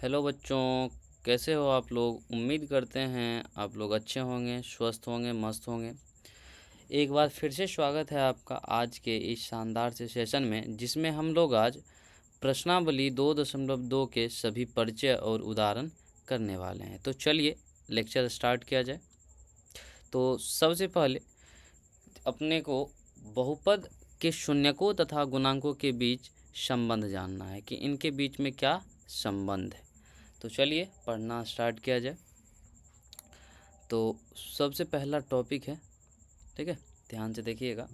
Hello बच्चों, कैसे हो आप लोग। उम्मीद करते हैं आप लोग अच्छे होंगे, स्वस्थ होंगे, मस्त होंगे। एक बार फिर से स्वागत है आपका आज के इस शानदार से सेशन में, जिसमें हम लोग आज प्रश्नावली 2.2 के सभी परिचय और उदाहरण करने वाले हैं। तो चलिए लेक्चर स्टार्ट किया जाए। तो सबसे पहले अपने को बहुपद के शून्यकों तथा गुणांकों के बीच संबंध जानना है कि इनके बीच में क्या संबंध है। तो चलिए पढ़ना स्टार्ट किया जाए। तो सबसे पहला टॉपिक है, ठीक है, ध्यान से देखिएगा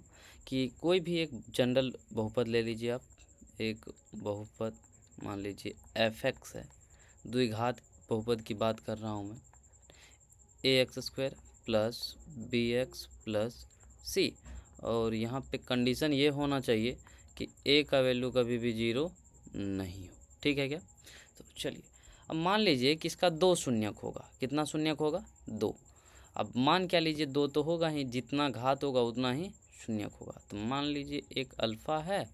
कि कोई भी एक जनरल बहुपद ले लीजिए आप। एक बहुपद मान लीजिए f(x) है, द्विघात बहुपद की बात कर रहा हूँ मैं। ax² plus bx plus c, और यहाँ पे कंडीशन ये होना चाहिए कि a का वैल्यू कभी भी 0 नहीं हो। ठीक है क्या। तो चलिए अब मान लीजिए कि इसका 2 शून्यक होगा। कितना शून्यक होगा? 2। अब मान क्या लीजिए 2 तो होगा ही, जितना घात होगा उतना ही शून्यक होगा। तो मान लीजिए एक अल्फ़ा है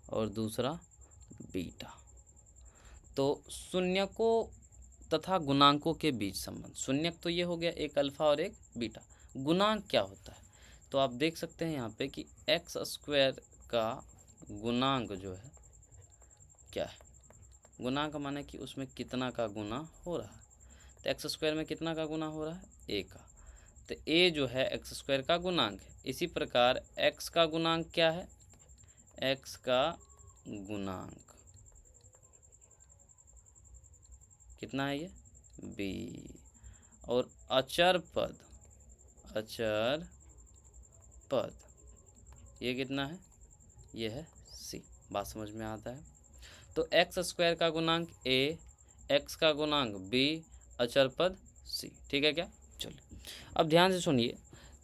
और दूसरा बीटा। तो शून्यकों तथा गुणांकों के बीच संबंध। शून्यक तो ये हो गया एक अल्फ़ा और एक बीटा। गुणांक क्या होता है? तो आप देख सकते हैं यहाँ पे कि x² का गुणांक जो है क्या है। गुणांक माने कि उसमें कितना का गुना हो रहा है। तो x² में कितना का गुना हो रहा है? a का। तो a जो है x² का गुणांक है। इसी प्रकार x का गुणांक क्या है? x का गुणांक कितना है? ये b। और अचर पद ये कितना है? ये है c। बात समझ में आता है। तो x² का गुणांक a, x का गुणांक b, अचर पद c। ठीक है क्या। चलिए अब ध्यान से सुनिए।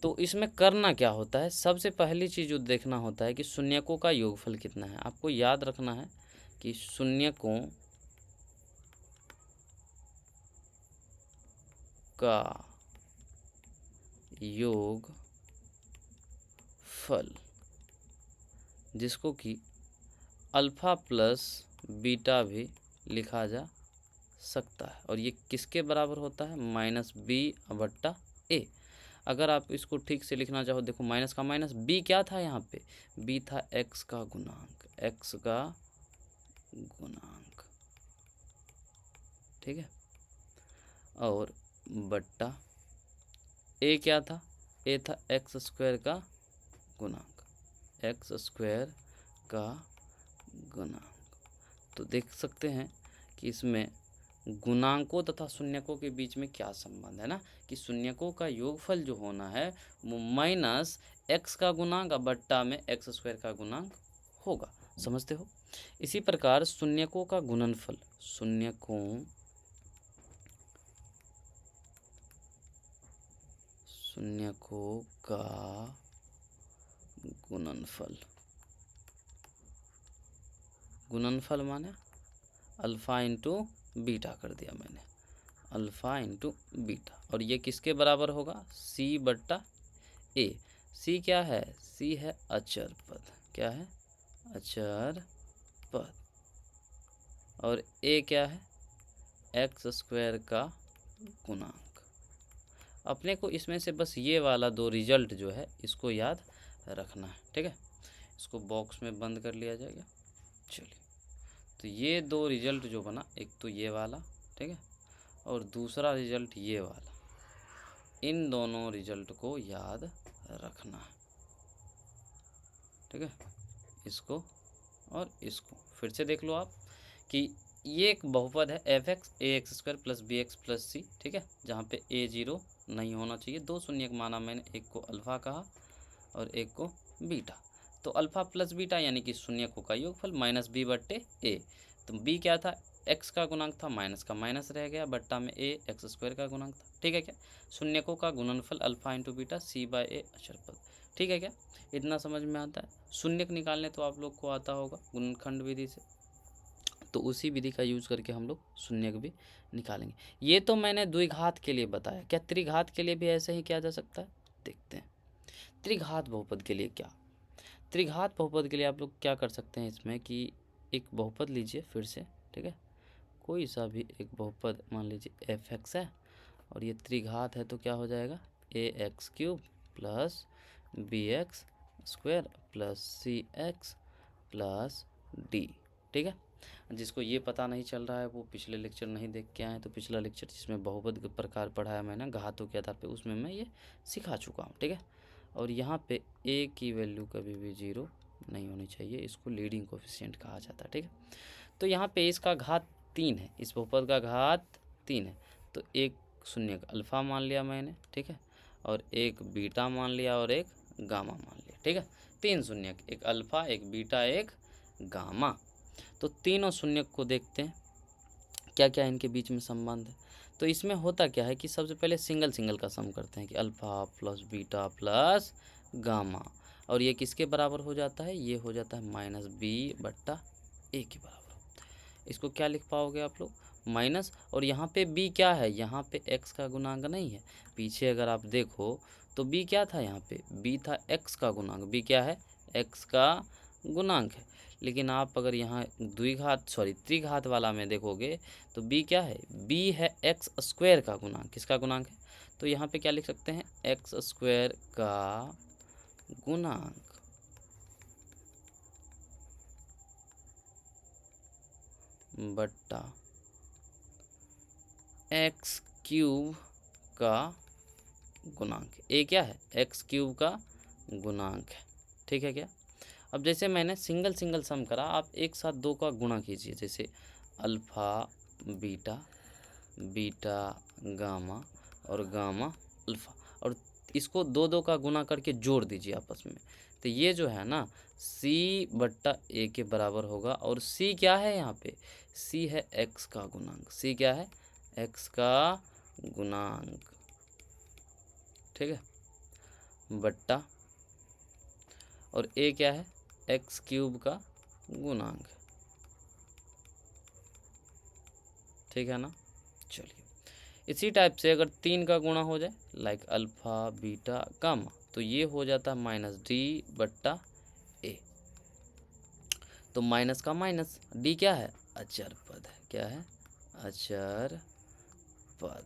तो इसमें करना क्या होता है? सबसे पहली चीज़ जो देखना होता है कि शून्यकों का योगफल कितना है। आपको याद रखना है कि शून्यकों का योगफल, जिसको कि अल्फ़ा प्लस बीटा भी लिखा जा सकता है, और ये किसके बराबर होता है? -b/a। अगर आप इसको ठीक से लिखना चाहो, देखो माइनस का माइनस, b क्या था यहाँ पे? b था x का गुणांक, ठीक है। और बट्टा a क्या था? a था x² का गुणांक, तो देख सकते हैं कि इसमें गुणांकों तथा शून्यकों के बीच में क्या संबंध है ना, कि शून्यकों का योगफल जो होना है वो माइनस x का गुणांक बट्टा में x² का गुणांक होगा। समझते हो? इसी प्रकार शून्यकों का गुणनफल, शून्यकों का गुणनफल माने अल्फ़ा इंटू बीटा कर दिया मैंने, अल्फ़ा इंटू बीटा। और ये किसके बराबर होगा? c/a। c क्या है? c है अचर पद। क्या है? अचर पद। और a क्या है? x² का गुणांक। अपने को इसमें से बस ये वाला 2 रिजल्ट जो है इसको याद रखना है। ठीक है, इसको बॉक्स में बंद कर लिया जाएगा। चलिए, तो ये 2 रिजल्ट जो बना, एक तो ये वाला, ठीक है, और दूसरा रिजल्ट ये वाला। इन दोनों रिजल्ट को याद रखना है। ठीक है, इसको और इसको फिर से देख लो आप कि ये एक बहुपद है f(x) ax² plus bx plus c। ठीक है, जहाँ पे a 0 नहीं होना चाहिए। 2 शून्यक माना मैंने, एक को अल्फ़ा कहा और एक को बीटा। तो अल्फ़ा प्लस बीटा यानी कि शून्यकों का योगफल -b/a। तो b क्या था? x का गुणांक था, माइनस का माइनस रह गया, बट्टा में a x² का गुणांक था। ठीक है क्या। शून्यकों का गुणनफल अल्फ़ा इंटू बीटा c/a अचर पद। ठीक है क्या, इतना समझ में आता है। शून्यक निकालने तो आप लोग को आता होगा गुणनखंड विधि से, तो उसी विधि का यूज करके हम लोग शून्यक भी निकालेंगे। ये तो मैंने द्विघात के लिए बताया। क्या त्रिघात के लिए भी ऐसे ही किया जा सकता है? देखते हैं त्रिघात बहुपद के लिए क्या। त्रिघात बहुपद के लिए आप लोग क्या कर सकते हैं इसमें कि एक बहुपद लीजिए फिर से। ठीक है, कोई सा भी एक बहुपद, मान लीजिए एफ एक्स है और ये त्रिघात है, तो क्या हो जाएगा a x cube plus b x square plus c x plus d. ठीक है, जिसको ये पता नहीं चल रहा है वो पिछले लेक्चर नहीं देख के आए, तो पिछला लेक्चर जिसमें बहुपद के प्रकार पढ़ाया मैंने घातों के आधार पे, उसमें मैं ये सिखा चुका हूँ। ठीक है, और यहाँ पे ए की वैल्यू कभी भी 0 नहीं होनी चाहिए, इसको लीडिंग कोफिशिएंट कहा जाता है। ठीक है, तो यहाँ पे इसका घात 3 है, इस बहुपद का घात 3 है, तो एक शून्यक अल्फ़ा मान लिया मैंने। ठीक है, और एक बीटा मान लिया और एक गामा मान लिया। ठीक है, 3 शून्यक, एक अल्फ़ा, एक बीटा, एक गामा। तो तीनों शून्यक को देखते हैं क्या क्या इनके बीच में संबंध है। तो इसमें होता क्या है कि सबसे पहले सिंगल सिंगल का सम करते हैं कि alpha plus beta plus gamma, और ये किसके बराबर हो जाता है, ये हो जाता है माइनस बी बट्टा ए के बराबर। इसको क्या लिख पाओगे आप लोग, माइनस, और यहाँ पे b क्या है, यहाँ पे x का गुणांक नहीं है। पीछे अगर आप देखो तो b क्या था, यहाँ पे b था x का गुणांक, b क्या है, x का गुणांक है। लेकिन आप अगर यहाँ त्रिघात वाला में देखोगे तो b क्या है, b है x स्क्वायर का गुणांक, किसका गुणांक है, तो यहाँ पे क्या लिख सकते हैं, x स्क्वायर का गुणांक बट्टा एक्स क्यूब का गुणांक। ए क्या है, एक्स क्यूब का गुणांक है। ठीक है क्या, अब जैसे मैंने सिंगल सिंगल सम करा, आप एक साथ दो का गुणा कीजिए, जैसे अल्फ़ा बीटा, बीटा गामा और गामा अल्फ़ा, और इसको दो दो का गुणा करके जोड़ दीजिए आपस में, तो ये जो है ना c बट्टा ए के बराबर होगा। और c क्या है, यहाँ पे c है x का गुणांक, c क्या है, x का गुणांक। ठीक है, बट्टा, और a क्या है, एक्स क्यूब का गुणांक। ठीक है ना, चलिए इसी टाइप से अगर 3 का गुणा हो जाए, लाइक अल्फ़ा बीटा गामा, तो ये हो जाता है माइनस डी बट्टा ए। तो माइनस का माइनस, डी क्या है, अचर पद है, क्या है, अचर पद,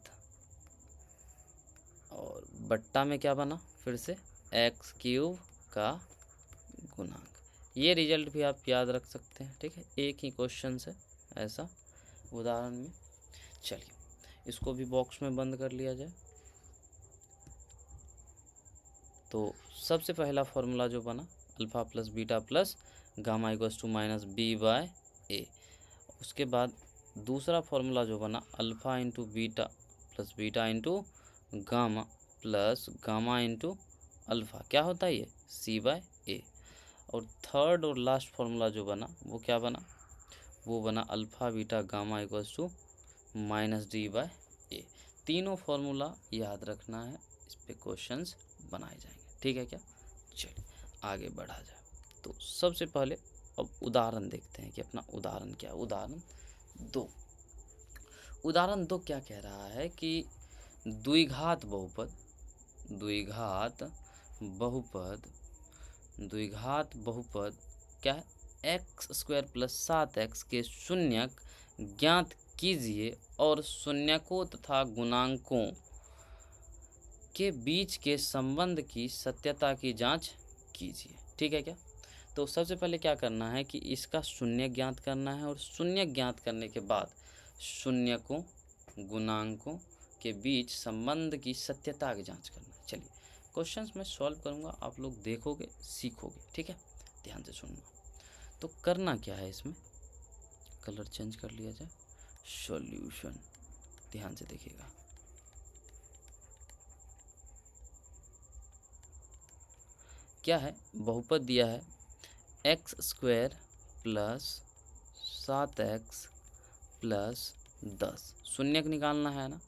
और बट्टा में क्या बना, फिर से एक्स क्यूब का गुणांक। ये रिजल्ट भी आप याद रख सकते हैं। ठीक है, एक ही क्वेश्चन से ऐसा उदाहरण में। चलिए इसको भी बॉक्स में बंद कर लिया जाए। तो सबसे पहला फॉर्मूला जो बना, alpha plus beta plus gamma equals to minus b by a. उसके बाद दूसरा फॉर्मूला जो बना, alpha into beta plus beta into gamma plus gamma into alpha, क्या होता है ये, सी बाय ए। और थर्ड और लास्ट फॉर्मूला जो बना वो क्या बना, वो बना alpha beta gamma equals to minus d by a. तीनों फॉर्मूला याद रखना है, इस पे क्वेश्चंस बनाए जाएंगे। ठीक है क्या, चलिए आगे बढ़ा जाए। तो सबसे पहले अब उदाहरण देखते हैं कि अपना उदाहरण क्या है। उदाहरण दो क्या कह रहा है कि द्विघात बहुपद क्या है, एक्स स्क्वायर प्लस 7x के शून्यक ज्ञात कीजिए और शून्यकों तथा गुणांकों के बीच के संबंध की सत्यता की जांच कीजिए। ठीक है क्या, तो सबसे पहले क्या करना है कि इसका शून्य ज्ञात करना है, और शून्य ज्ञात करने के बाद शून्यकों गुणांकों के बीच संबंध की सत्यता की जांच करना है। चलिए क्वेश्चंस मैं सॉल्व करूंगा, आप लोग देखोगे सीखोगे। ठीक है, ध्यान से सुनना। तो करना क्या है, इसमें कलर चेंज कर लिया जाए, सॉल्यूशन, ध्यान से देखिएगा। क्या है, बहुपद दिया है x square plus 7x plus 10, शून्यक निकालना है ना,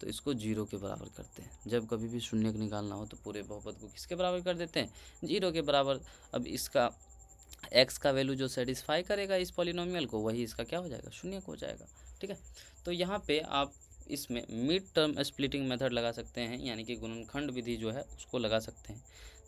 तो इसको 0 के बराबर करते हैं। जब कभी भी शून्यक निकालना हो तो पूरे बहुपद को किसके बराबर कर देते हैं, 0 के बराबर। अब इसका x का वैल्यू जो सेटिस्फाई करेगा इस पॉलिनोमियल को, वही इसका क्या हो जाएगा, शून्यक हो जाएगा। ठीक है, तो यहाँ पे आप इसमें मिड टर्म स्प्लिटिंग मेथड लगा सकते हैं, यानी कि गुणनखंड विधि जो है उसको लगा सकते हैं।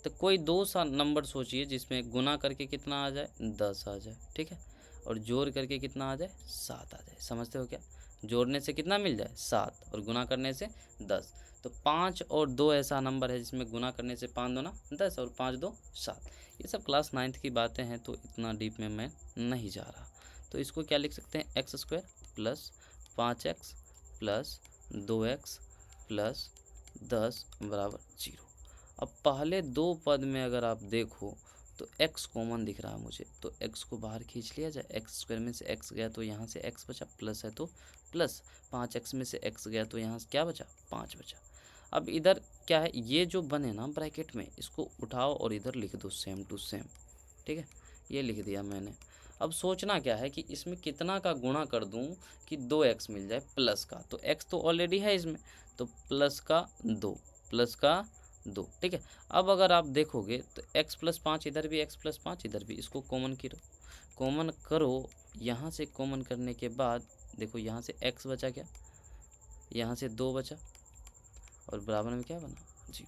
तो कोई दो सा नंबर सोचिए जिसमें गुना करके कितना आ जाए, 10 आ जाए। ठीक है, और जोड़ करके कितना आ जाए 7 आ जाए। समझते हो क्या? जोड़ने से कितना मिल जाए 7 और गुना करने से 10। तो 5 और 2 ऐसा नंबर है जिसमें गुना करने से 5 दूना 10 और 5 2 7। ये सब क्लास 9th की बातें हैं तो इतना डीप में मैं नहीं जा रहा। तो इसको क्या लिख सकते हैं, x square plus 5x plus 2x plus 10 बराबर 0। अब पहले दो पद में अगर आप देखो तो x कॉमन दिख रहा है मुझे, तो x को बाहर खींच लिया जाए। एक्स स्क्वायर में से x गया तो यहाँ से x बचा, प्लस है तो प्लस 5x में से x गया तो यहाँ से क्या बचा 5 बचा। अब इधर क्या है, ये जो बने ना ब्रैकेट में, इसको उठाओ और इधर लिख दो सेम टू सेम। ठीक है, ये लिख दिया मैंने। अब सोचना क्या है कि इसमें कितना का गुणा कर दूं कि 2x मिल जाए प्लस का, तो x तो ऑलरेडी है इसमें, तो प्लस का 2 प्लस का 2। ठीक है, अब अगर आप देखोगे तो x प्लस 5 इधर भी, x प्लस 5 इधर भी, इसको कॉमन करो। यहाँ से कॉमन करने के बाद देखो यहाँ से x बचा, क्या यहाँ से 2 बचा और बराबर में क्या बना 0।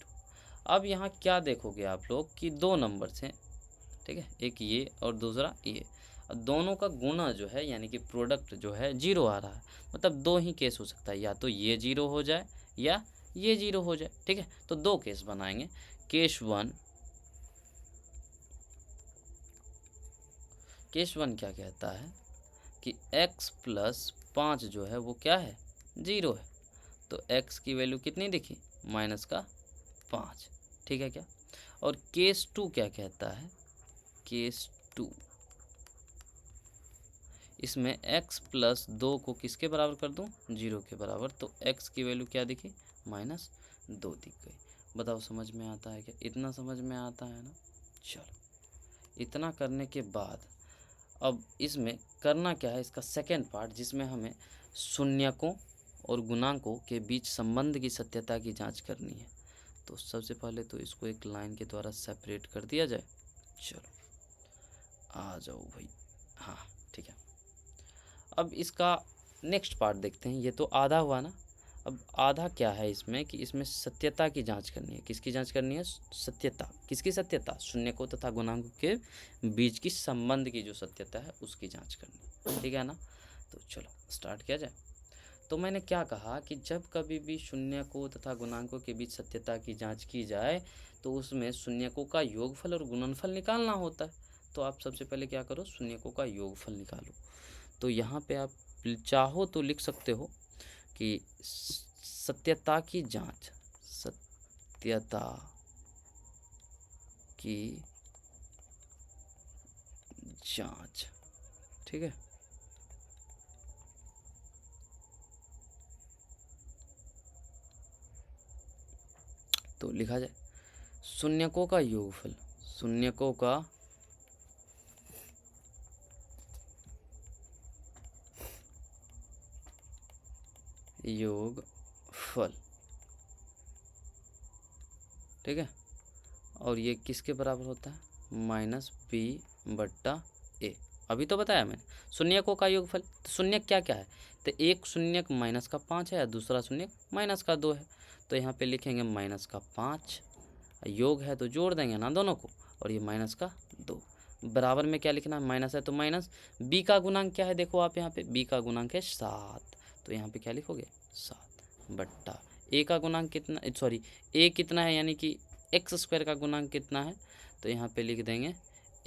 अब यहाँ क्या देखोगे आप लोग कि दो नंबर्स हैं, ठीक है, एक ये और दूसरा ये। अब दोनों का गुना जो है यानी कि प्रोडक्ट जो है 0 आ रहा है, मतलब दो ही केस हो सकता है, या तो ये 0 हो जाए या ये 0 हो जाए। ठीक है, तो दो केस बनाएंगे। केस वन क्या कहता है कि x प्लस 5 जो है वो क्या है 0 है, तो x की वैल्यू कितनी दिखी -5। ठीक है क्या? और केस 2 क्या कहता है, केस 2 इसमें x प्लस 2 को किसके बराबर कर दूं 0 के बराबर, तो x की वैल्यू क्या दिखी -2 दिख गई। बताओ समझ में आता है क्या? इतना समझ में आता है ना। चलो, इतना करने के बाद अब इसमें करना क्या है, इसका सेकेंड पार्ट जिसमें हमें शून्यकों और गुणांकों के बीच संबंध की सत्यता की जांच करनी है। तो सबसे पहले तो इसको एक लाइन के द्वारा सेपरेट कर दिया जाए। चलो आ जाओ भाई, हाँ ठीक है। अब इसका नेक्स्ट पार्ट देखते हैं। ये तो आधा हुआ ना, अब आधा क्या है इसमें कि इसमें सत्यता की जांच करनी है। किसकी जांच करनी है? सत्यता। किसकी सत्यता? शून्यकों तथा गुणांकों के बीच की संबंध की जो सत्यता है उसकी जांच करनी है। ठीक है ना। तो चलो स्टार्ट किया जाए। तो मैंने क्या कहा कि जब कभी भी शून्यकों तथा गुणांकों के बीच सत्यता की जांच की जाए तो उसमें शून्यकों का योगफल और गुणनफल निकालना होता है। तो आप सबसे पहले क्या करो, शून्यकों का योगफल निकालो। तो यहाँ पे आप चाहो तो लिख सकते हो कि सत्यता की जांच, सत्यता की जांच। ठीक है, तो लिखा जाए शून्यकों का योगफल, शून्यकों का योगफल। ठीक है, और ये किसके बराबर होता है? -b/a। अभी तो बताया मैंने शून्यकों का योगफल। तो शून्यक क्या क्या है? तो एक शून्यक -5 है और दूसरा शून्यक -2 है। तो यहाँ पे लिखेंगे -5, योग है तो जोड़ देंगे ना दोनों को, और ये -2 बराबर में क्या लिखना है? माइनस है तो माइनस। b का गुणांक क्या है? देखो आप यहाँ पे b का गुणांक है 7, तो यहाँ पे क्या लिखोगे 7/। a का गुणांक कितना, सॉरी a कितना है यानी कि एक्स स्क्वायर का गुणांक कितना है? तो यहाँ पे लिख देंगे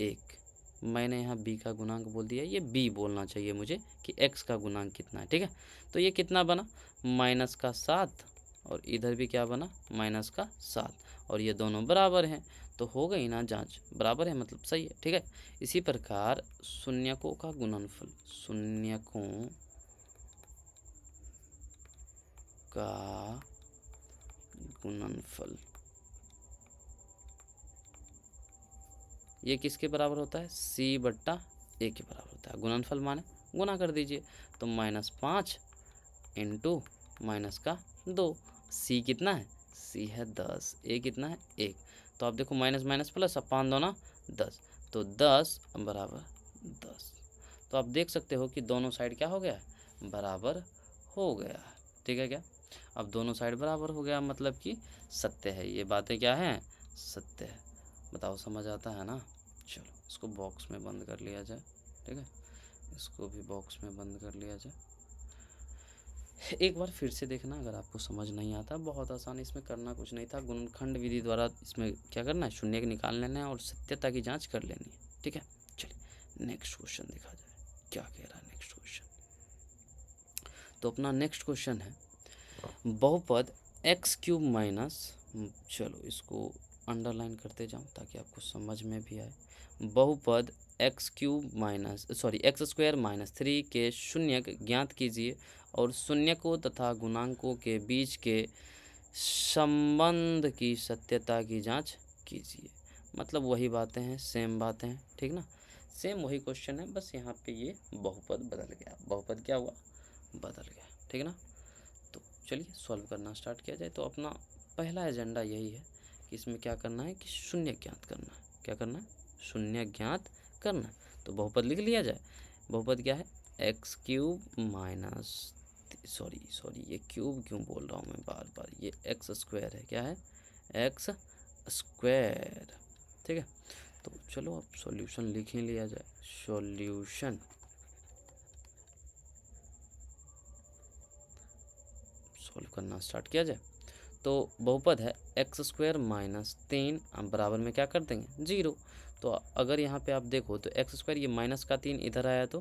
1। मैंने यहाँ b का गुणांक बोल दिया, ये b बोलना चाहिए मुझे कि x का गुणांक कितना है। ठीक है, तो ये कितना बना -7 और इधर भी क्या बना -7, और ये दोनों बराबर हैं तो हो गई ना जांच, बराबर है मतलब सही है। ठीक है, इसी प्रकार शून्यकों का गुणनफल, शून्यकों का गुणनफल ये किसके बराबर होता है? c/a के बराबर होता है। गुणनफल माने गुना कर दीजिए, तो -5 इंटू -2। c कितना है? c है 10, a कितना है 1। तो आप देखो माइनस माइनस प्लस, अब 5 2 10, तो 10 बराबर 10। तो आप देख सकते हो कि दोनों साइड क्या हो गया है? बराबर हो गया है। ठीक है क्या? अब दोनों साइड बराबर हो गया मतलब कि सत्य है। ये बातें क्या हैं? सत्य है। बताओ समझ आता है ना। चलो इसको बॉक्स में बंद कर लिया जाए। ठीक है, इसको भी बॉक्स में बंद कर लिया जाए। एक बार फिर से देखना अगर आपको समझ नहीं आता, बहुत आसान, इसमें करना कुछ नहीं था। गुणनखंड विधि द्वारा इसमें क्या करना है, शून्य निकाल लेना है और सत्यता की जांच कर लेनी है। ठीक है, चलिए नेक्स्ट क्वेश्चन देखा जाए क्या कह रहा है नेक्स्ट क्वेश्चन। तो अपना नेक्स्ट क्वेश्चन है बहुपद एक्स क्यूब माइनस, चलो इसको अंडरलाइन करते जाऊँ ताकि आपको समझ में भी आए। बहुपद एक्स स्क्वायर माइनस 3 के शून्यक ज्ञात कीजिए और शून्यकों तथा गुणांकों के बीच के संबंध की सत्यता की जांच कीजिए। मतलब वही बातें हैं, सेम बातें हैं, ठीक ना, सेम वही क्वेश्चन है, बस यहाँ पे ये बहुपद बदल गया। बहुपद क्या हुआ, बदल गया, ठीक ना। तो चलिए सॉल्व करना स्टार्ट किया जाए। तो अपना पहला एजेंडा यही है कि इसमें क्या करना है कि शून्य ज्ञात करना है। क्या करना है, शून्य ज्ञात करना है। तो बहुपद लिख लिया जाए। बहुपद क्या है, एक्स क्यूब माइनस, सॉरी ये क्यूब क्यों बोल रहा हूँ मैं बार बार, ये एक्स स्क्वायर है। क्या है, एक्स स्क्वायर, ठीक है। तो चलो अब सॉल्यूशन लिख ही लिया जाए। सॉल्यूशन, सॉल्व करना स्टार्ट किया जाए। तो बहुपद है एक्स स्क्वायर माइनस 3, अब बराबर में क्या कर देंगे, 0। तो अगर यहाँ पे आप देखो तो एक्स स्क्वायर, ये माइनस का 3 इधर आया तो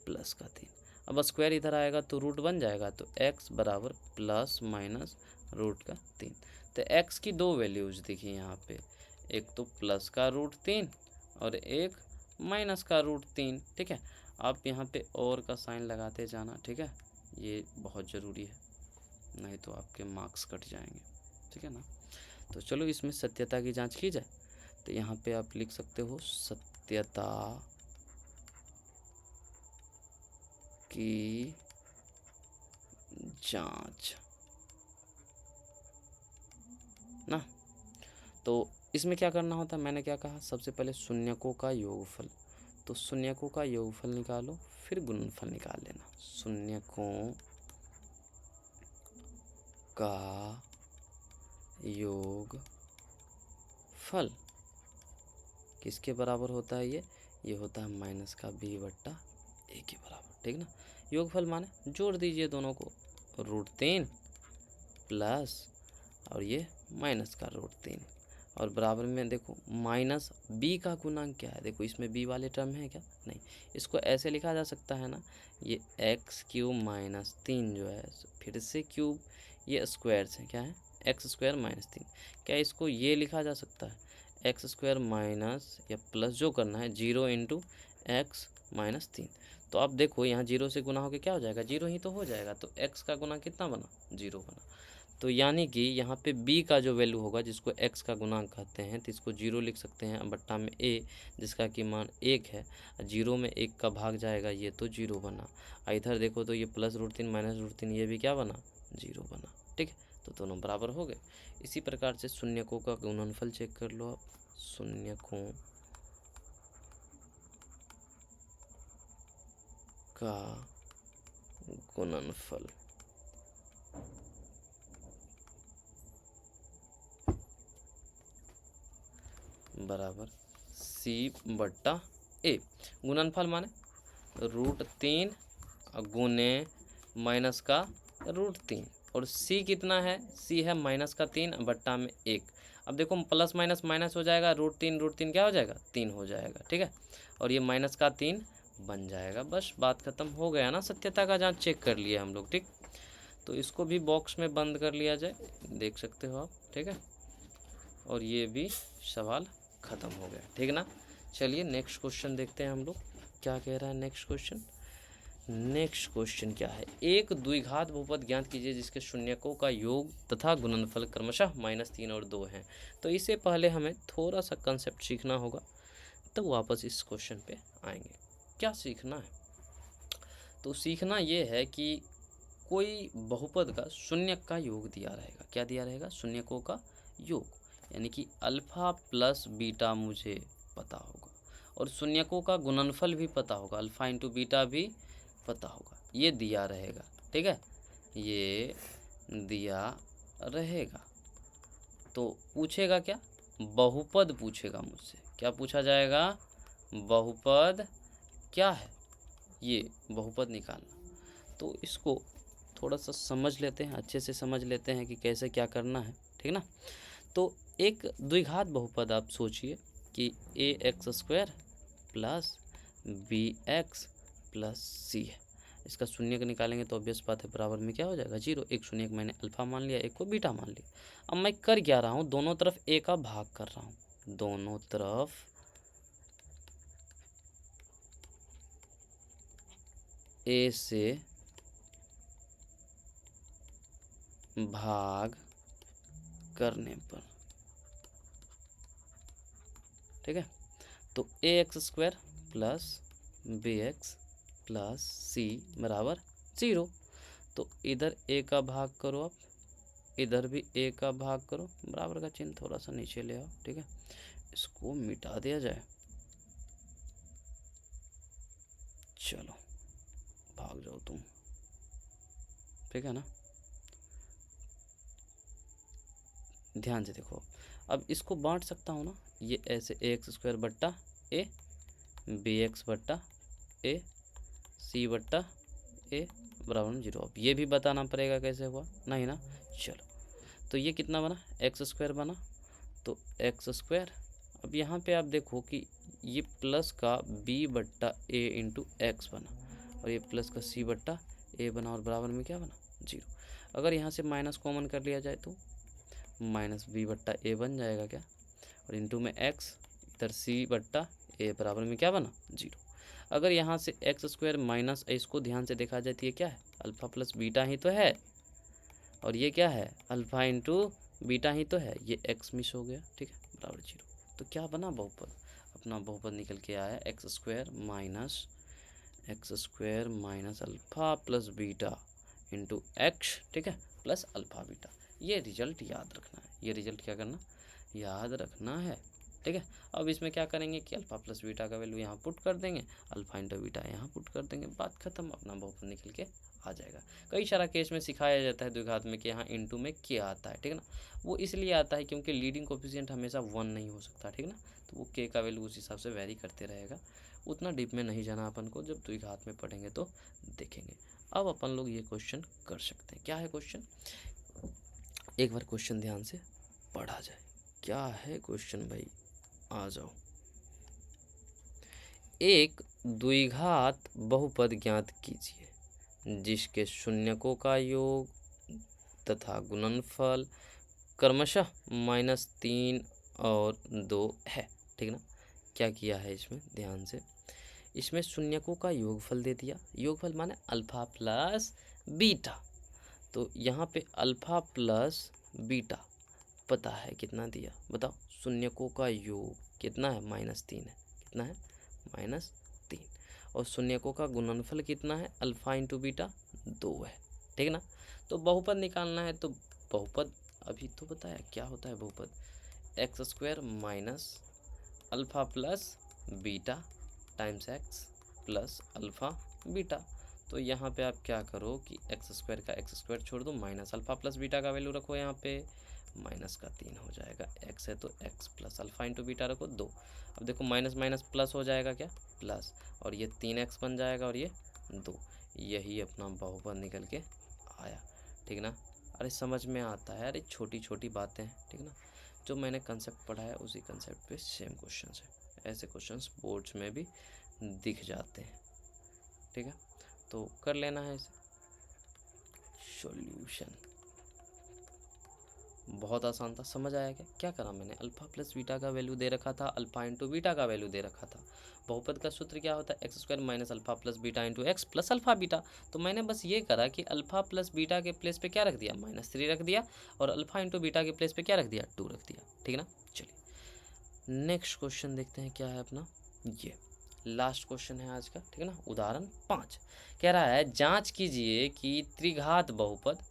प्लस का 3, अब स्क्वायर इधर आएगा तो रूट बन जाएगा। तो x बराबर प्लस माइनस रूट का 3। तो x की दो वैल्यूज दिखी यहाँ पे, एक तो प्लस का रूट 3 और एक माइनस का रूट 3, ठीक है। आप यहाँ पे और का साइन लगाते जाना, ठीक है, ये बहुत ज़रूरी है, नहीं तो आपके मार्क्स कट जाएंगे, ठीक है ना। तो चलो इसमें सत्यता की जांच की जाए। तो यहाँ पे आप लिख सकते हो सत्यता की जांच ना। तो इसमें क्या करना होता है, मैंने क्या कहा, सबसे पहले शून्यकों का योगफल। तो शून्यकों का योगफल निकालो, फिर गुणनफल निकाल लेना। शून्यकों का योगफल किसके बराबर होता है, ये होता है माइनस का b बट्टा a के बराबर, ठीक ना। योगफल माने जोड़ दीजिए दोनों को, रूट 3 प्लस और ये माइनस का रूट 3, और बराबर में देखो माइनस b का गुणांक क्या है। देखो इसमें b वाले टर्म है क्या, नहीं, इसको ऐसे लिखा जा सकता है ना, ये एक्स क्यूब माइनस 3 जो है, फिर से क्यूब, ये स्क्वायर से क्या है, एक्स स्क्वायर माइनस 3। क्या इसको ये लिखा जा सकता है, एक्स स्क्वायर माइनस या प्लस जो करना है 0 इंटू एक्स माइनस 3। तो आप देखो यहाँ 0 से गुना होकर क्या हो जाएगा, 0 ही तो हो जाएगा। तो x का गुना कितना बना, 0 बना। तो यानी कि यहाँ पे b का जो वैल्यू होगा, जिसको x का गुणांक कहते हैं, तो इसको 0 लिख सकते हैं बट्टा में a, जिसका कि मान 1 है। 0 में 1 का भाग जाएगा, ये तो 0 बना। इधर देखो तो ये प्लस रूट 3 माइनस रूट 3, ये भी क्या बना, 0 बना, ठीक है। तो दोनों बराबर हो गए। इसी प्रकार से शून्यकों का गुणनफल चेक कर लो आप। शून्यकों का गुणनफल बराबर c बट्टा a। गुणनफल माने रूट 3 गुने माइनस का रूट 3, और c कितना है, c है माइनस का 3 बट्टा में 1। अब देखो प्लस माइनस माइनस हो जाएगा, रूट 3 क्या हो जाएगा, 3 हो जाएगा, ठीक है। और ये माइनस का 3 बन जाएगा, बस बात खत्म हो गया ना। सत्यता का जांच चेक कर लिया हम लोग, ठीक। तो इसको भी बॉक्स में बंद कर लिया जाए, देख सकते हो आप, ठीक है। और ये भी सवाल ख़त्म हो गया, ठीक ना। चलिए नेक्स्ट क्वेश्चन देखते हैं हम लोग क्या कह रहा है नेक्स्ट क्वेश्चन। नेक्स्ट क्वेश्चन क्या है, एक द्विघात बहुपद ज्ञात कीजिए जिसके शून्यकों का योग तथा गुणनफल क्रमशः -3 और 2 हैं। तो इससे पहले हमें थोड़ा सा कंसेप्ट सीखना होगा, तो वापस इस क्वेश्चन पे आएंगे। क्या सीखना है, तो सीखना ये है कि कोई बहुपद का शून्यक का योग दिया रहेगा। क्या दिया रहेगा, शून्यकों का योग, यानी कि अल्फ़ा प्लस बीटा मुझे पता होगा, और शून्यकों का गुणनफल भी पता होगा, अल्फ़ा इंटू बीटा भी पता होगा। ये दिया रहेगा, ठीक है, ये दिया रहेगा। तो पूछेगा क्या, बहुपद पूछेगा मुझसे। क्या पूछा जाएगा, बहुपद क्या है, ये बहुपद निकालना। तो इसको थोड़ा सा समझ लेते हैं, अच्छे से समझ लेते हैं कि कैसे क्या करना है, ठीक ना। तो एक द्विघात बहुपद आप सोचिए कि ax² plus bx plus c है। इसका शून्य का निकालेंगे तो ऑब्वियस बात है बराबर में क्या हो जाएगा 0। एक शून्य एक मैंने अल्फा मान लिया, एक को बीटा मान लिया। अब मैं कर क्या रहा हूँ, दोनों तरफ a का भाग कर रहा हूँ, दोनों तरफ a से भाग करने पर, ठीक है। तो ax² plus bx plus c बराबर 0। तो इधर a का भाग करो, आप इधर भी a का भाग करो, बराबर का चिन्ह थोड़ा सा नीचे ले आओ, ठीक है। इसको मिटा दिया जाए, चलो भाग जाओ तुम, ठीक है ना। ध्यान से देखो, अब इसको बांट सकता हूँ ना, ये ऐसे ax² बट्टा a, bx बट्टा a, c बट्टा a बराबर में 0। अब ये भी बताना पड़ेगा कैसे हुआ, नहीं ना। चलो, तो ये कितना बना, x² बना, तो x²। अब यहाँ पे आप देखो कि ये प्लस का b बट्टा a इंटू एक्स बना, और ये प्लस का c बट्टा a बना, और बराबर में क्या बना 0। अगर यहाँ से माइनस कॉमन कर लिया जाए तो माइनस b बट्टा a बन जाएगा क्या, और इंटू में x, इधर c बट्टा a बराबर में क्या बना 0। अगर यहाँ से x² माइनस, इसको ध्यान से देखा जाए तो ये क्या है, अल्फ़ा प्लस बीटा ही तो है, और ये क्या है, अल्फ़ा इंटू बीटा ही तो है, ये x मिस हो गया, ठीक है, बराबर 0। तो क्या बना बहुपद, अपना बहुपद निकल के आया x² minus alpha plus beta into x, ठीक है, प्लस अल्फ़ा बीटा। ये रिजल्ट याद रखना है, ये रिजल्ट क्या करना, याद रखना है, ठीक है। अब इसमें क्या करेंगे कि अल्फ़ा प्लस बीटा का वैल्यू यहाँ पुट कर देंगे, अल्फ़ा इंटू बीटा यहाँ पुट कर देंगे, बात खत्म, अपना बहुपद निकल के आ जाएगा। कई सारा केस में सिखाया जाता है द्विघात में कि यहाँ इंटू में क्या आता है, ठीक है ना। वो इसलिए आता है क्योंकि लीडिंग कोफिशिएंट हमेशा 1 नहीं हो सकता, ठीक है ना। तो वो के का वैल्यू उस हिसाब से वेरी करते रहेगा। उतना डीप में नहीं जाना अपन को, जब द्विघात में पढ़ेंगे तो देखेंगे। अब अपन लोग ये क्वेश्चन कर सकते हैं। क्या है क्वेश्चन, एक बार क्वेश्चन ध्यान से पढ़ा जाए। क्या है क्वेश्चन भाई, आ जाओ। एक द्विघात बहुपद ज्ञात कीजिए जिसके शून्यकों का योग तथा गुणनफल क्रमशः -3 और 2 है, ठीक ना। क्या किया है इसमें, ध्यान से, इसमें शून्यकों का योगफल दे दिया, योगफल माने अल्फ़ा प्लस बीटा। तो यहाँ पे अल्फ़ा प्लस बीटा पता है कितना दिया, बताओ। शून्यकों का योग कितना है, -3 है, कितना है -3, और शून्यकों का गुणनफल कितना है, अल्फ़ा इंटू बीटा 2 है, ठीक ना। तो बहुपद निकालना है, तो बहुपद अभी तो बताया क्या होता है बहुपद, x² minus alpha plus beta times x plus alpha beta. तो यहाँ पे आप क्या करो कि x² का x² छोड़ दो, माइनस अल्फ़ा प्लस बीटा का वैल्यू रखो, यहाँ पे माइनस का 3 हो जाएगा, x है तो x plus alpha into beta रखो 2। अब देखो माइनस माइनस प्लस हो जाएगा क्या, प्लस, और ये 3x बन जाएगा, और ये 2। यही अपना बहुपद निकल के आया, ठीक ना। अरे समझ में आता है, अरे छोटी छोटी बातें हैं, ठीक ना। जो मैंने कंसेप्ट पढ़ा है उसी कंसेप्ट पे सेम क्वेश्चन है। ऐसे क्वेश्चंस बोर्ड्स में भी दिख जाते हैं, ठीक है। तो कर लेना है इसे सॉल्यूशन। बहुत आसान था, समझ आया क्या, क्या करा मैंने, अल्फ़ा प्लस बीटा का वैल्यू दे रखा था, अल्फ़ा इंटू बीटा का वैल्यू दे रखा था। बहुपद का सूत्र क्या होता है, x² minus alpha plus beta into x plus alpha beta. तो मैंने बस ये करा कि अल्फ़ा प्लस बीटा के प्लेस पे क्या रख दिया, -3 रख दिया, और अल्फ़ा इंटू बीटा के प्लेस पे क्या रख दिया, 2 रख दिया, ठीक है ना। चलिए नेक्स्ट क्वेश्चन देखते हैं, क्या है अपना, ये लास्ट क्वेश्चन है आज का, ठीक है ना। उदाहरण 5 कह रहा है, जांच कीजिए कि त्रिघात बहुपद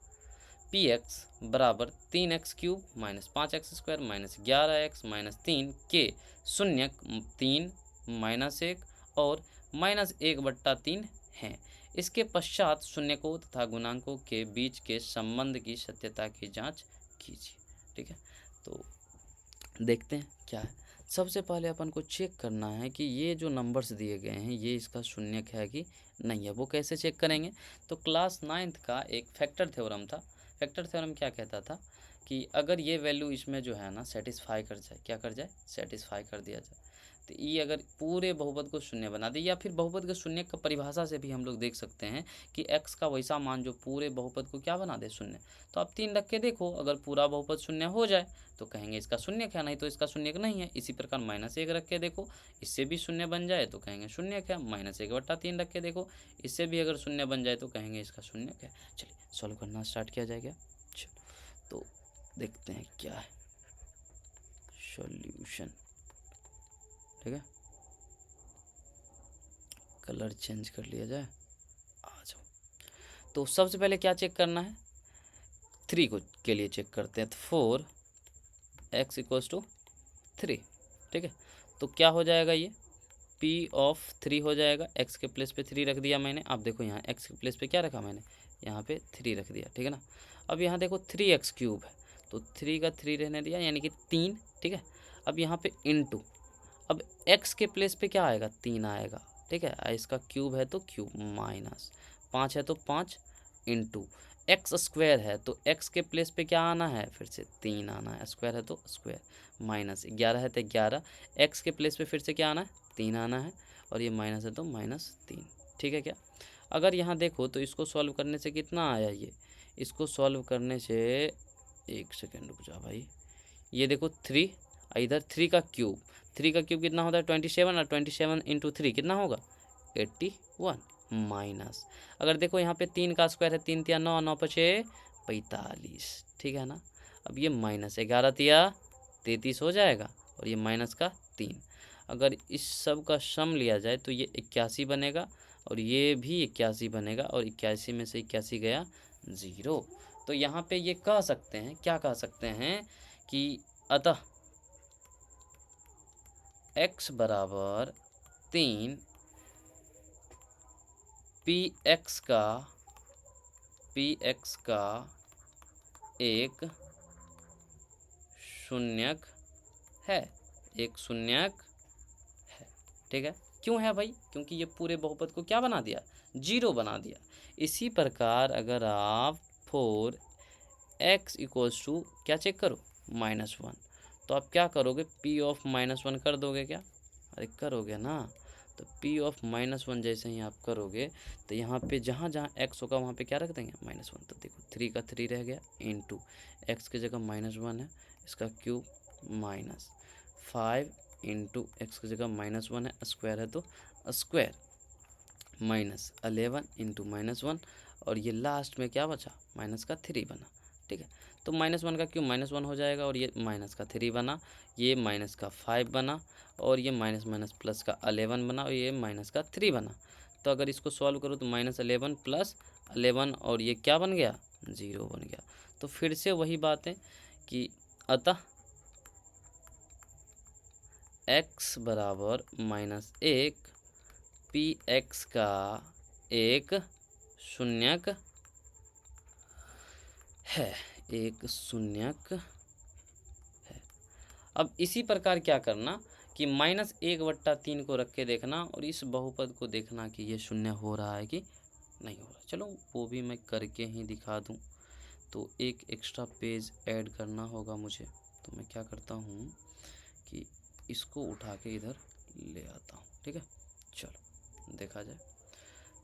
px बराबर 3x³ minus 5x² minus 11x minus 3 के शून्यक 3 -1 और -1/3 हैं। इसके पश्चात शून्यकों तथा गुणांकों के बीच के संबंध की सत्यता की जांच कीजिए, ठीक है। तो देखते हैं क्या है। सबसे पहले अपन को चेक करना है कि ये जो नंबर्स दिए गए हैं ये इसका शून्यक है कि नहीं है। वो कैसे चेक करेंगे? तो क्लास 9th का एक फैक्टर थ्योरम था। फैक्टर थ्योरम क्या कहता था कि अगर ये वैल्यू इसमें जो है ना सेटिस्फाई कर जाए, क्या कर जाए, सेटिस्फाई कर दिया जाए, तो ये अगर पूरे बहुपद को शून्य बना दे, या फिर बहुपद के शून्य का परिभाषा से भी हम लोग देख सकते हैं कि x का वैसा मान जो पूरे बहुपद को क्या बना दे, शून्य। तो आप 3 रख के देखो, अगर पूरा बहुपद शून्य हो जाए तो कहेंगे इसका शून्य है, नहीं तो इसका शून्य नहीं है। इसी प्रकार -1 रख के देखो, इससे भी शून्य बन जाए तो कहेंगे शून्य है। -1/3 रख के देखो, इससे भी अगर शून्य बन जाए तो कहेंगे इसका शून्य है। चलिए सॉल्व करना स्टार्ट किया जाएगा। चलो तो देखते हैं क्या है सॉल्यूशन। ठीक है, कलर चेंज कर लिया जाए, आ जाओ। तो सबसे पहले क्या चेक करना है, 3 को के लिए चेक करते हैं। तो 4x = 3। ठीक है, तो क्या हो जाएगा, ये P(3) हो जाएगा। x के प्लेस पे 3 रख दिया मैंने। अब देखो यहाँ x के प्लेस पे क्या रखा मैंने, यहाँ पे 3 रख दिया। ठीक है ना। अब यहाँ देखो 3x³ है, तो 3 का 3 रहने दिया, यानी कि 3। ठीक है, अब यहाँ पे इनटू, अब x के प्लेस पे क्या आएगा, 3 आएगा। ठीक है, इसका क्यूब है तो क्यूब, -5 है तो 5, इंटू x² है तो x के प्लेस पे क्या आना है, फिर से 3 आना है। स्क्वायर है तो स्क्वायर, -11 है तो 11, x के प्लेस पे फिर से क्या आना है, 3 आना है, और ये माइनस है तो -3। ठीक है क्या। अगर यहाँ देखो तो इसको सॉल्व करने से कितना आया, ये इसको सॉल्व करने से, एक सेकेंड रुक जा भाई, ये देखो 3, इधर 3 का क्यूब, 3 का क्यूब कितना होता है, 27, और 27 × 3 कितना होगा, 81 माइनस। अगर देखो यहाँ पे 3 का स्क्वायर है, 3 तिया 9, 9 × 5 = 45। ठीक है ना। अब ये -11 तिया 33 हो जाएगा, और ये माइनस का 3। अगर इस सब का सम लिया जाए तो ये 81 बनेगा, और ये भी 81 बनेगा, और 81 में से 81 गया 0। तो यहाँ पे ये कह सकते हैं, क्या कह सकते हैं कि अतः x = 3, px का एक शून्यक है, एक शून्यक है। ठीक है, क्यों है भाई, क्योंकि ये पूरे बहुपद को क्या बना दिया, 0 बना दिया। इसी प्रकार अगर आप 4x = क्या चेक करो, -1, तो आप क्या करोगे, P(-1) कर दोगे क्या, अरे करोगे ना। तो P(-1) जैसे ही आप करोगे तो यहाँ पे जहाँ जहाँ x होगा वहाँ पे क्या रख देंगे, -1। तो देखो 3 का 3 रह गया, इंटू x की जगह -1 है, इसका क्यूब, -5 इंटू x की जगह -1 है, स्क्वायर है तो स्क्वायर, -11 इंटू -1, और ये लास्ट में क्या बचा, -3 बना। ठीक है, तो -1 का क्यूब -1 हो जाएगा, और ये -3 बना, ये -5 बना, और ये माइनस प्लस का 11 बना, और ये -3 बना। तो अगर इसको सॉल्व करो तो -11 + 11, और ये क्या बन गया, 0 बन गया। तो फिर से वही बात है कि अतः x = -1, px का एक शून्यक है, एक शून्यक है। अब इसी प्रकार क्या करना कि -1/3 को रख के देखना, और इस बहुपद को देखना कि ये शून्य हो रहा है कि नहीं हो रहा। चलो वो भी मैं करके ही दिखा दूं। तो एक एक्स्ट्रा पेज ऐड करना होगा मुझे, तो मैं क्या करता हूँ कि इसको उठा के इधर ले आता हूँ। ठीक है, चलो देखा जाए।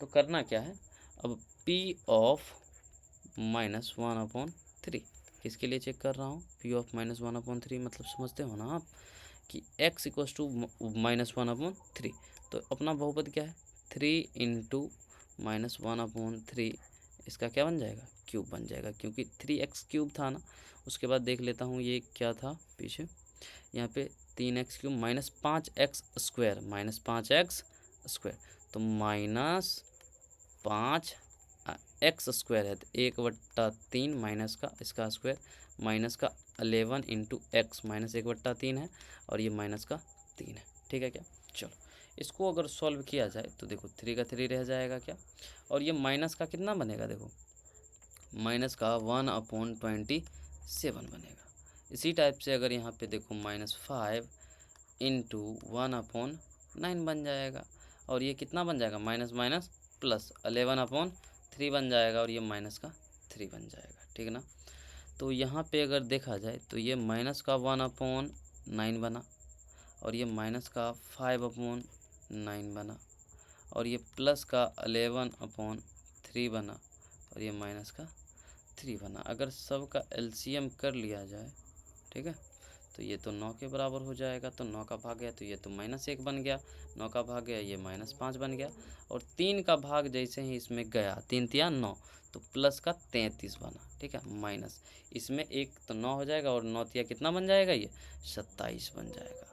तो करना क्या है, अब P(-1/3) किसके लिए चेक कर रहा हूँ, P(-1/3) मतलब समझते हो ना आप कि x = -1/3। तो अपना बहुपद क्या है, 3 × -1/3, इसका क्या बन जाएगा, क्यूब बन जाएगा, क्योंकि 3x³ था ना। उसके बाद देख लेता हूँ ये क्या था पीछे, यहाँ पे 3x³ -5x², -5x², तो -5x² है तो 1/3 माइनस का इसका स्क्वायर, माइनस का 11 इंटू x, -1/3 है, और ये -3 है। ठीक है क्या। चलो इसको अगर सॉल्व किया जाए तो देखो 3 का 3 रह जाएगा क्या, और ये माइनस का कितना बनेगा, देखो माइनस का 1/27 बनेगा। इसी टाइप से अगर यहाँ पे देखो -5 इंटू 1/9 बन जाएगा। और ये कितना बन जाएगा, माइनस माइनस प्लस 11/3 बन जाएगा, और ये माइनस का 3 बन जाएगा, ठीक है ना। तो यहाँ पे अगर देखा जाए तो ये माइनस का 1/9 बना, और ये माइनस का 5/9 बना, और ये प्लस का 11/3 बना, और ये माइनस का 3 बना। अगर सब का एलसीएम कर लिया जाए, ठीक है, तो ये तो 9 के बराबर हो जाएगा। तो 9 का भाग गया तो ये तो -1 बन गया, 9 का भाग गया ये -5 बन गया, और 3 का भाग जैसे ही इसमें गया 3 तिया 9, तो प्लस का 33 बना, ठीक है, माइनस इसमें 1 तो 9 हो जाएगा, और 9 तिया कितना बन जाएगा, ये 27 बन जाएगा।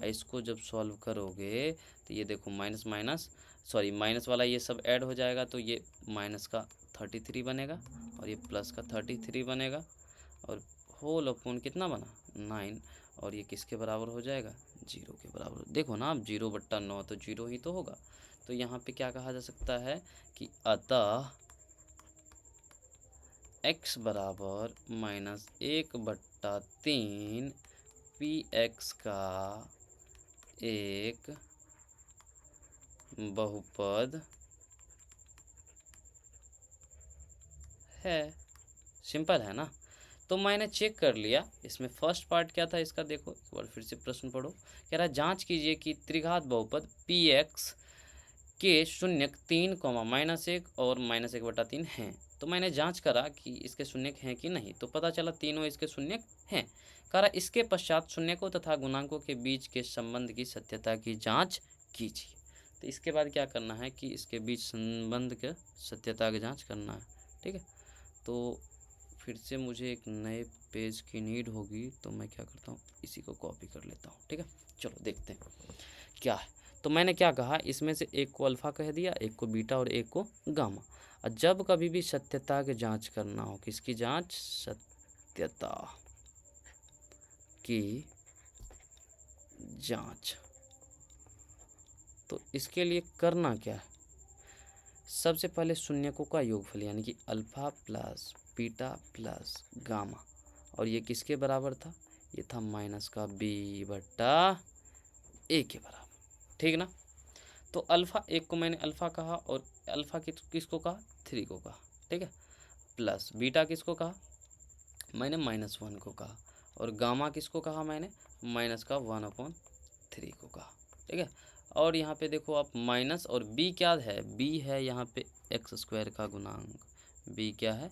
इसको जब सॉल्व करोगे तो ये देखो माइनस माइनस सॉरी माइनस वाला ये सब ऐड हो जाएगा, तो ये माइनस का 33 बनेगा, और ये प्लस का 33 बनेगा, और होल अपॉन कितना बना 9, और ये किसके बराबर हो जाएगा, 0 के बराबर। देखो ना आप 0/9 तो 0 ही तो होगा। तो यहाँ पे क्या कहा जा सकता है कि अतः x बराबर -1/3 px का एक बहुपद है। सिंपल है ना। तो मैंने चेक कर लिया, इसमें फर्स्ट पार्ट क्या था इसका, देखो एक बार फिर से प्रश्न पढ़ो। कह रहा है जांच कीजिए कि त्रिघात बहुपद px के शून्यक 3, -1 और -1/3 हैं। तो मैंने जांच करा कि इसके शून्यक हैं कि नहीं, तो पता चला तीनों इसके शून्यक हैं। कह रहा इसके पश्चात शून्यकों तथा गुणांकों के बीच के संबंध की सत्यता की जांच कीजिए। तो इसके बाद क्या करना है कि इसके बीच संबंध के सत्यता की जांच करना है, ठीक है। तो फिर से मुझे एक नए पेज की नीड होगी, तो मैं क्या करता हूँ, इसी को कॉपी कर लेता हूँ, ठीक है। चलो देखते हैं क्या है। तो मैंने क्या कहा, इसमें से एक को अल्फ़ा कह दिया, एक को बीटा और एक को गामा। और जब कभी भी सत्यता की जांच करना हो, किसकी जांच, सत्यता की जांच, तो इसके लिए करना क्या है, सबसे पहले शून्यकों का योगफल यानी कि alpha plus beta plus gamma, और ये किसके बराबर था, ये था माइनस का b/a के बराबर, ठीक ना। तो अल्फ़ा एक को मैंने अल्फ़ा कहा, और अल्फ़ा किसको कहा, 3 को कहा, ठीक है, प्लस बीटा किसको कहा, मैंने -1 को कहा, और गामा किसको कहा, मैंने माइनस का 1/3 को कहा, ठीक है। और यहाँ पे देखो आप माइनस, और b क्या है, b है यहाँ पे x² का गुणांक, b क्या है,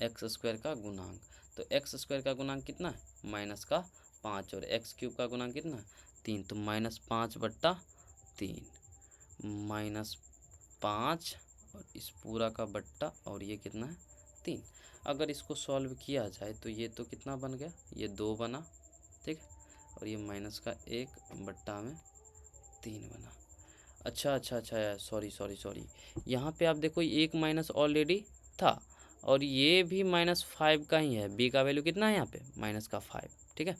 x² का गुणांक। तो x² का गुणांक कितना है, माइनस का 5, और x³ का गुणांक कितना है, 3, तो -5/3 -5, और इस पूरा का बट्टा, और ये कितना है 3। अगर इसको सॉल्व किया जाए तो ये तो कितना बन गया, ये 2 बना, ठीक है, और ये माइनस का 1/3 बना। अच्छा, सॉरी, यहाँ पे आप देखो एक माइनस ऑलरेडी था, और ये भी -5 का ही है। b का वैल्यू कितना है यहाँ पे, -5, ठीक है,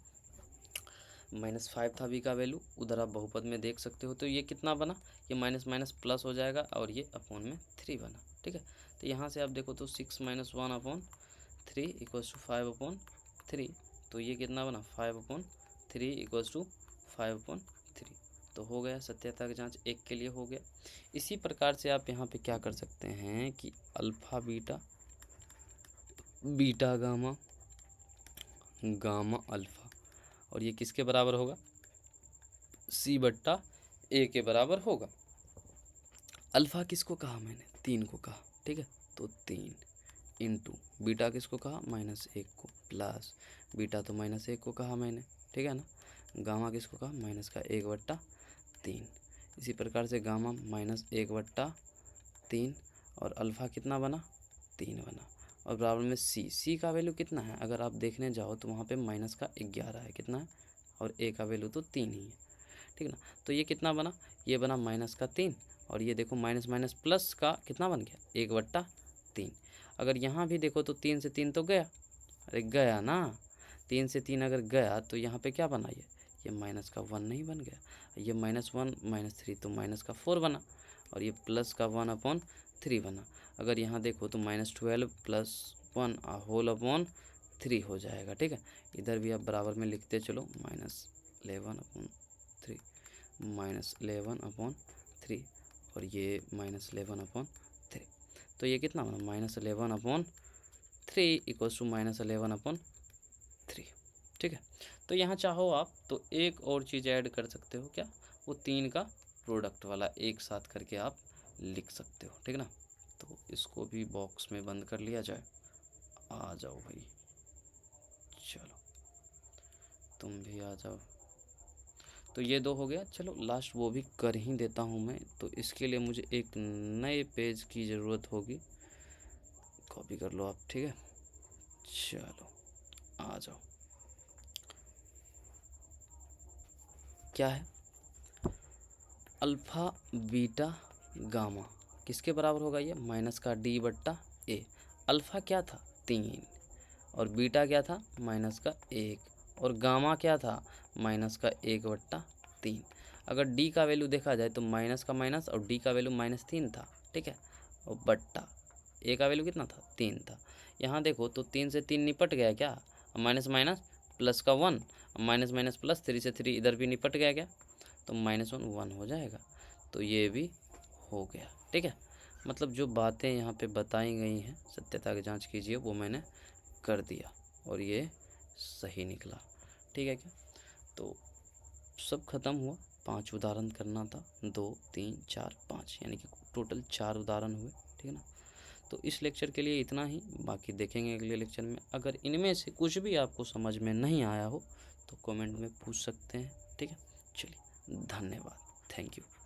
-5 था b का वैल्यू, उधर आप बहुपद में देख सकते हो। तो ये कितना बना, ये माइनस माइनस प्लस हो जाएगा, और ये अपॉन में 3 बना, ठीक है। तो यहाँ से आप देखो तो 6 - 1/3 = 5/3, तो ये कितना बना, 5/3 = 5/3। तो हो गया, सत्यता की जांच एक के लिए हो गया। इसी प्रकार से आप यहाँ पे क्या कर सकते हैं कि alpha beta, beta gamma, gamma alpha, और ये किसके बराबर होगा, c/a के बराबर होगा। अल्फ़ा किसको कहा मैंने, 3 को कहा, ठीक है, तो 3 इंटू बीटा किसको कहा, -1 को, प्लस बीटा तो -1 को कहा मैंने, ठीक है ना। गामा किसको कहा, -1/3। इसी प्रकार से गामा -1/3, और अल्फ़ा कितना बना, 3 बना, और बराबर में c का वैल्यू कितना है, अगर आप देखने जाओ तो वहाँ पे -11 है, कितना है, और a का वैल्यू तो 3 ही है, ठीक ना। तो ये कितना बना, ये बना -3, और ये देखो माइनस माइनस प्लस का कितना बन गया, 1/3। अगर यहाँ भी देखो तो 3 से 3 तो गया, अरे गया ना, 3 से 3 अगर गया तो यहाँ पे क्या बना, ये माइनस का 1 नहीं बन गया, ये -1 -3 तो माइनस का 4 बना, और ये प्लस का 1/3 बना। अगर यहाँ देखो तो -12 + 1 होल अपॉन 3 हो जाएगा, ठीक है। इधर भी आप बराबर में लिखते चलो, -11/3 3 -11/3 और ये -11/3। तो ये कितना बना, -11/3 इक्वल्स टू -11/3। ठीक है। तो यहाँ चाहो आप तो एक और चीज़ ऐड कर सकते हो, क्या, वो 3 का प्रोडक्ट वाला एक साथ करके आप लिख सकते हो। ठीक है ना। तो इसको भी बॉक्स में बंद कर लिया जाए। आ जाओ भाई, चलो तुम भी आ जाओ। तो ये 2 हो गया। चलो लास्ट वो भी कर ही देता हूँ मैं। तो इसके लिए मुझे एक नए पेज की ज़रूरत होगी। कॉपी कर लो आप, ठीक है। चलो आ जाओ। क्या है, अल्फ़ा बीटा गामा किसके बराबर होगा, ये माइनस का D/A। अल्फ़ा क्या था, 3, और बीटा क्या था, -1, और गामा क्या था, -1/3। अगर D का वैल्यू देखा जाए तो माइनस का माइनस और D का वैल्यू -3 था। ठीक है। और बट्टा A का वैल्यू कितना था, 3 था। यहाँ देखो तो 3 से 3 निपट गया क्या, माइनस माइनस प्लस का 1, माइनस माइनस प्लस, 3 से 3 इधर भी निपट गया क्या, तो -1 हो जाएगा। तो ये भी हो गया। ठीक है। मतलब जो बातें यहाँ पे बताई गई हैं, सत्यता की जांच कीजिए, वो मैंने कर दिया और ये सही निकला। ठीक है क्या। तो सब खत्म हुआ। 5 उदाहरण करना था, 2 3 4 5, यानी कि टोटल 4 उदाहरण हुए। ठीक है ना। तो इस लेक्चर के लिए इतना ही, बाकी देखेंगे अगले लेक्चर में। अगर इनमें से कुछ भी आपको समझ में नहीं आया हो तो कमेंट में पूछ सकते हैं। ठीक है। चलिए, धन्यवाद, थैंक यू।